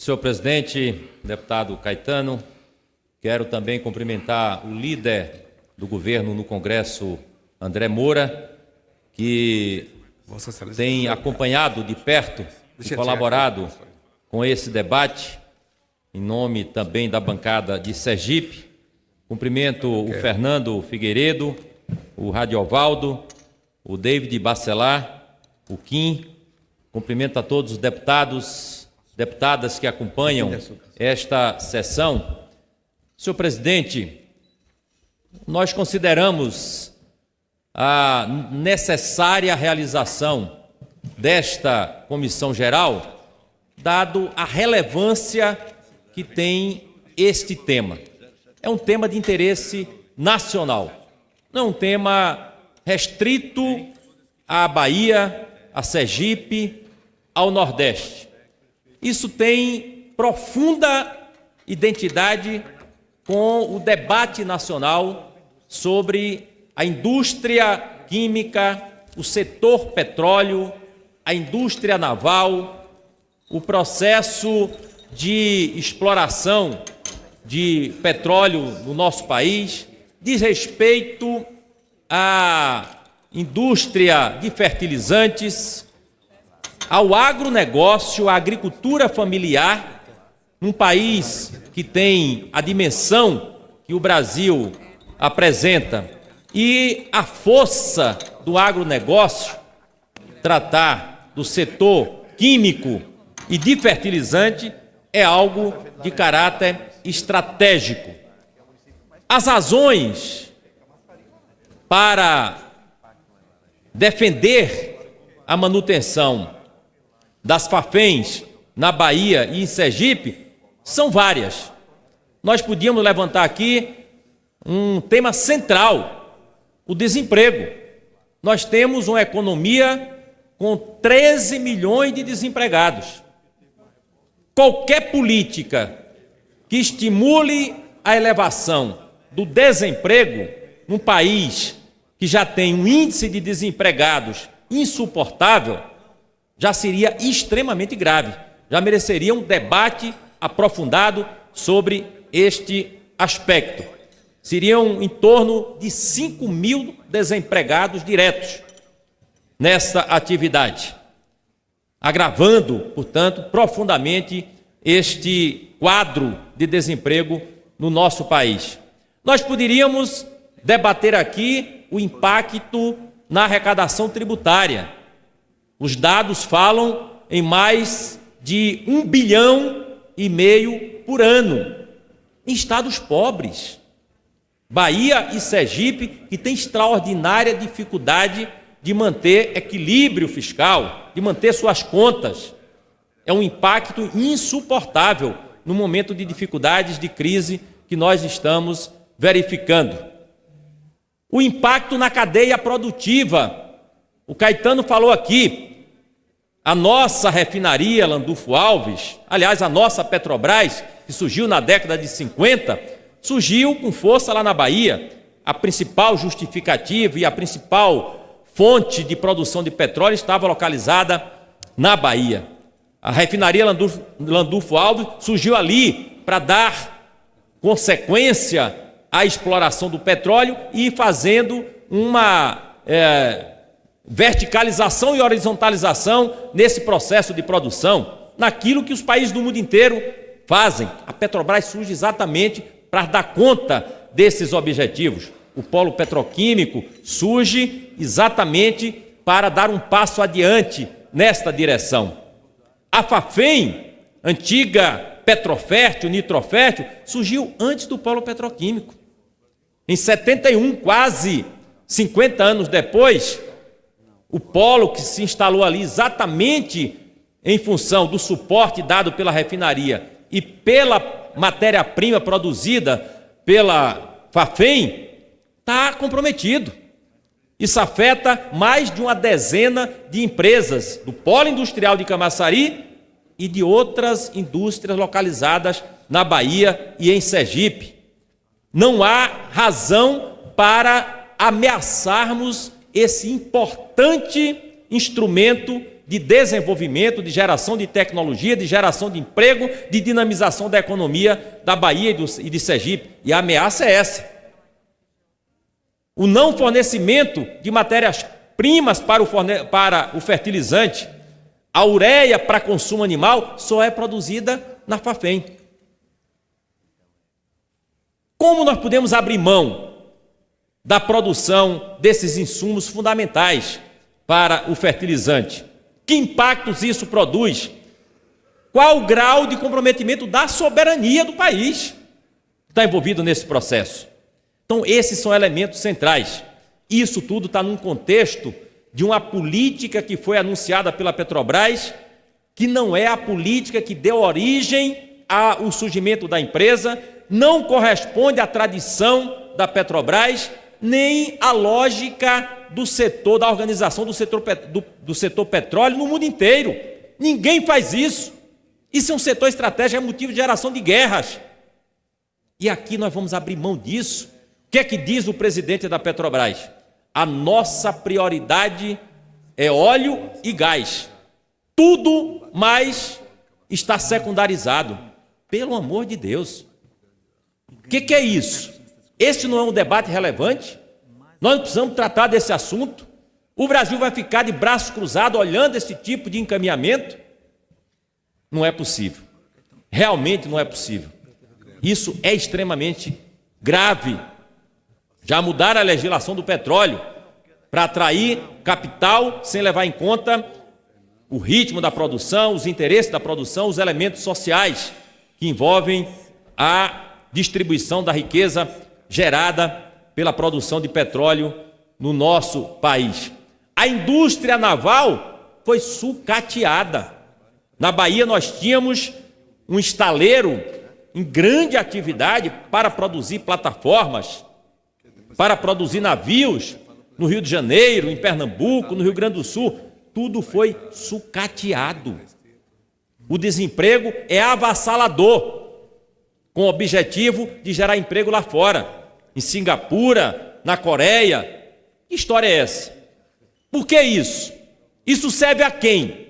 Senhor presidente, deputado Caetano, quero também cumprimentar o líder do governo no Congresso, André Moura, que tem acompanhado de perto e colaborado com esse debate, em nome também da bancada de Sergipe. Cumprimento o Fernando Figueiredo, o Radiovaldo, o David Bacelar, o Kim. Cumprimento a todos os deputados, deputadas que acompanham esta sessão. Senhor presidente, nós consideramos a necessária realização desta comissão geral, dado a relevância que tem este tema. É um tema de interesse nacional, não é um tema restrito à Bahia, a Sergipe, ao Nordeste. Isso tem profunda identidade com o debate nacional sobre a indústria química, o setor petróleo, a indústria naval, o processo de exploração de petróleo no nosso país, diz respeito à indústria de fertilizantes, ao agronegócio, à agricultura familiar, num país que tem a dimensão que o Brasil apresenta e a força do agronegócio, tratar do setor químico e de fertilizante é algo de caráter estratégico. As razões para defender a manutenção das Fafens na Bahia e em Sergipe são várias. Nós podíamos levantar aqui um tema central, o desemprego. Nós temos uma economia com 13 milhões de desempregados. Qualquer política que estimule a elevação do desemprego num país que já tem um índice de desempregados insuportável, já seria extremamente grave, já mereceria um debate aprofundado sobre este aspecto. Seriam em torno de 5 mil desempregados diretos nessa atividade, agravando, portanto, profundamente este quadro de desemprego no nosso país. Nós poderíamos debater aqui o impacto na arrecadação tributária. Os dados falam em mais de 1,5 bilhão por ano, em estados pobres. Bahia e Sergipe, que têm extraordinária dificuldade de manter equilíbrio fiscal, de manter suas contas. É um impacto insuportável no momento de dificuldades, de crise que nós estamos verificando. O impacto na cadeia produtiva. O Caetano falou aqui, a nossa refinaria Landulfo Alves, aliás, a nossa Petrobras, que surgiu na década de 50, surgiu com força lá na Bahia. A principal justificativa e a principal fonte de produção de petróleo estava localizada na Bahia. A refinaria Landulfo Alves surgiu ali para dar consequência à exploração do petróleo e fazendo uma verticalização e horizontalização nesse processo de produção, naquilo que os países do mundo inteiro fazem. A Petrobras surge exatamente para dar conta desses objetivos. O polo petroquímico surge exatamente para dar um passo adiante nesta direção. A Fafem, antiga Petrofértil, Nitrofértil, surgiu antes do polo petroquímico. Em 71, quase 50 anos depois, o polo que se instalou ali exatamente em função do suporte dado pela refinaria e pela matéria-prima produzida pela Fafem, está comprometido. Isso afeta mais de uma dezena de empresas do polo industrial de Camaçari e de outras indústrias localizadas na Bahia e em Sergipe. Não há razão para ameaçarmos esse importante instrumento de desenvolvimento, de geração de tecnologia, de geração de emprego, de dinamização da economia da Bahia e de Sergipe. E a ameaça é essa. O não fornecimento de matérias-primas para o fertilizante, a ureia para consumo animal, só é produzida na Fafem. Como nós podemos abrir mão da produção desses insumos fundamentais para o fertilizante? Que impactos isso produz? Qual o grau de comprometimento da soberania do país que está envolvido nesse processo? Então, esses são elementos centrais. Isso tudo está num contexto de uma política que foi anunciada pela Petrobras, que não é a política que deu origem ao surgimento da empresa, não corresponde à tradição da Petrobras, nem à lógica do setor, da organização do setor petróleo no mundo inteiro. Ninguém faz isso. Isso é um setor estratégico, é motivo de geração de guerras. E aqui nós vamos abrir mão disso. O que é que diz o presidente da Petrobras? A nossa prioridade é óleo e gás. Tudo mais está secundarizado. Pelo amor de Deus. O que é isso? Esse não é um debate relevante? Nós precisamos tratar desse assunto? O Brasil vai ficar de braços cruzados olhando esse tipo de encaminhamento? Não é possível. Realmente não é possível. Isso é extremamente grave. Já mudaram a legislação do petróleo para atrair capital sem levar em conta o ritmo da produção, os interesses da produção, os elementos sociais que envolvem a distribuição da riqueza gerada pela produção de petróleo no nosso país. A indústria naval foi sucateada. Na Bahia nós tínhamos um estaleiro em grande atividade para produzir plataformas, para produzir navios no Rio de Janeiro, em Pernambuco, no Rio Grande do Sul. Tudo foi sucateado. O desemprego é avassalador, com o objetivo de gerar emprego lá fora, em Singapura, na Coreia. Que história é essa? Por que isso? Isso serve a quem?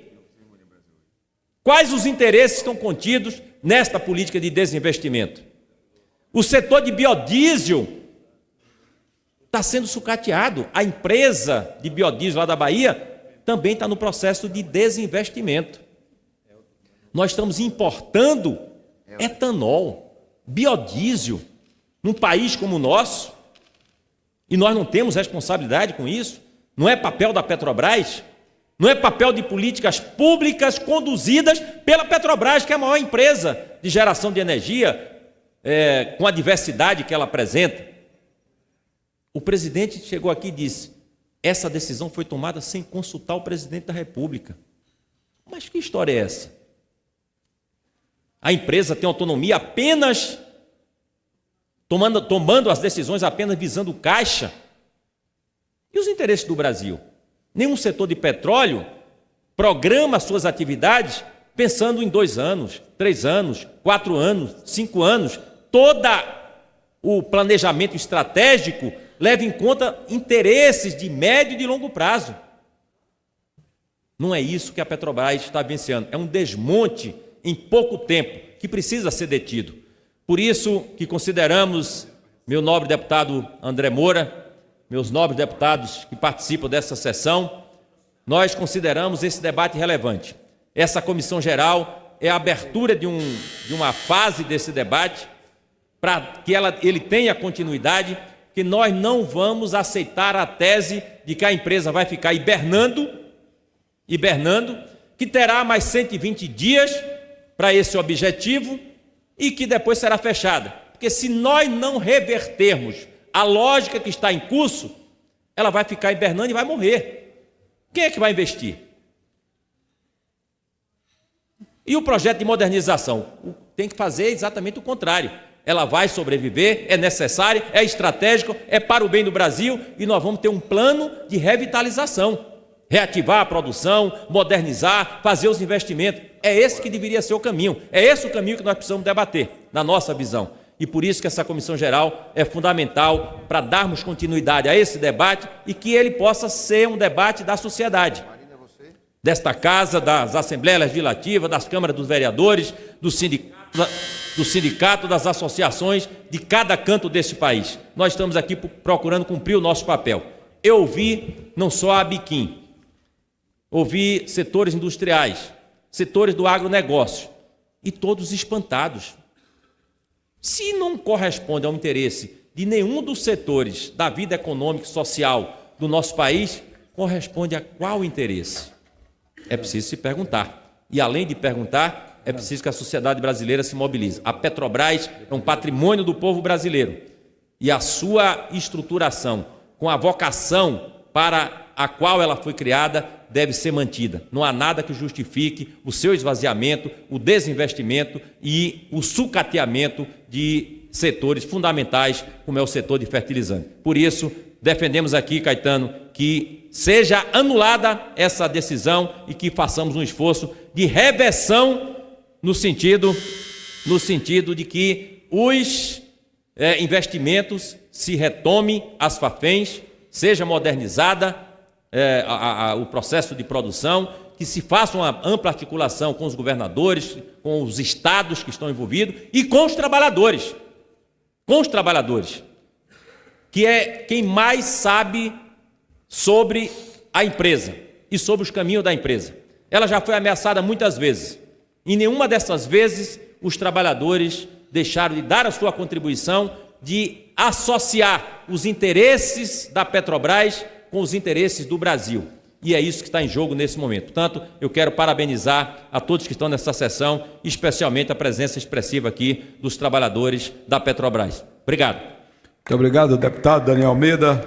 Quais os interesses estão contidos nesta política de desinvestimento? O setor de biodiesel está sendo sucateado. A empresa de biodiesel lá da Bahia também está no processo de desinvestimento. Nós estamos importando etanol, biodiesel, num país como o nosso, e nós não temos responsabilidade com isso. Não é papel da Petrobras, não é papel de políticas públicas conduzidas pela Petrobras, que é a maior empresa de geração de energia, com a diversidade que ela apresenta. O presidente chegou aqui e disse: essa decisão foi tomada sem consultar o presidente da República. Mas que história é essa? A empresa tem autonomia apenas tomando as decisões apenas visando o caixa. E os interesses do Brasil? Nenhum setor de petróleo programa suas atividades pensando em 2 anos, 3 anos, 4 anos, 5 anos. Todo o planejamento estratégico leva em conta interesses de médio e de longo prazo. Não é isso que a Petrobras está vivenciando. É um desmonte em pouco tempo que precisa ser detido. Por isso que consideramos, meu nobre deputado André Moura, meus nobres deputados que participam dessa sessão, nós consideramos esse debate relevante. Essa comissão geral é a abertura de uma fase desse debate para que ele tenha continuidade, que nós não vamos aceitar a tese de que a empresa vai ficar hibernando, que terá mais 120 dias para esse objetivo e que depois será fechada. Porque se nós não revertermos a lógica que está em curso, ela vai ficar hibernando e vai morrer. Quem é que vai investir? E o projeto de modernização? Tem que fazer exatamente o contrário. Ela vai sobreviver, é necessária, é estratégico, é para o bem do Brasil e nós vamos ter um plano de revitalização. Reativar a produção, modernizar, fazer os investimentos. É esse que deveria ser o caminho. É esse o caminho que nós precisamos debater, na nossa visão. E por isso que essa comissão geral é fundamental para darmos continuidade a esse debate e que ele possa ser um debate da sociedade. desta Casa, das Assembleias Legislativas, das Câmaras dos Vereadores, do sindicato, das associações de cada canto deste país. Nós estamos aqui procurando cumprir o nosso papel. Eu ouvi não só a Abiquim, ouvi setores industriais, setores do agronegócio, e todos espantados. Se não corresponde ao interesse de nenhum dos setores da vida econômica e social do nosso país, corresponde a qual interesse? É preciso se perguntar. E além de perguntar, é preciso que a sociedade brasileira se mobilize. A Petrobras é um patrimônio do povo brasileiro e a sua estruturação, com a vocação para a qual ela foi criada, deve ser mantida. Não há nada que justifique o seu esvaziamento, o desinvestimento e o sucateamento de setores fundamentais, como é o setor de fertilizante. Por isso, defendemos aqui, Caetano, que seja anulada essa decisão e que façamos um esforço de reversão no sentido de que os investimentos se retome as Fafens, seja modernizada o processo de produção, que se faça uma ampla articulação com os governadores, com os estados que estão envolvidos e com os trabalhadores, que é quem mais sabe sobre a empresa e sobre os caminhos da empresa. Ela já foi ameaçada muitas vezes. Em nenhuma dessas vezes os trabalhadores deixaram de dar a sua contribuição, de associar os interesses da Petrobras com os interesses do Brasil. E é isso que está em jogo nesse momento. Portanto, eu quero parabenizar a todos que estão nessa sessão, especialmente a presença expressiva aqui dos trabalhadores da Petrobras. Obrigado. Muito obrigado, deputado Daniel Almeida.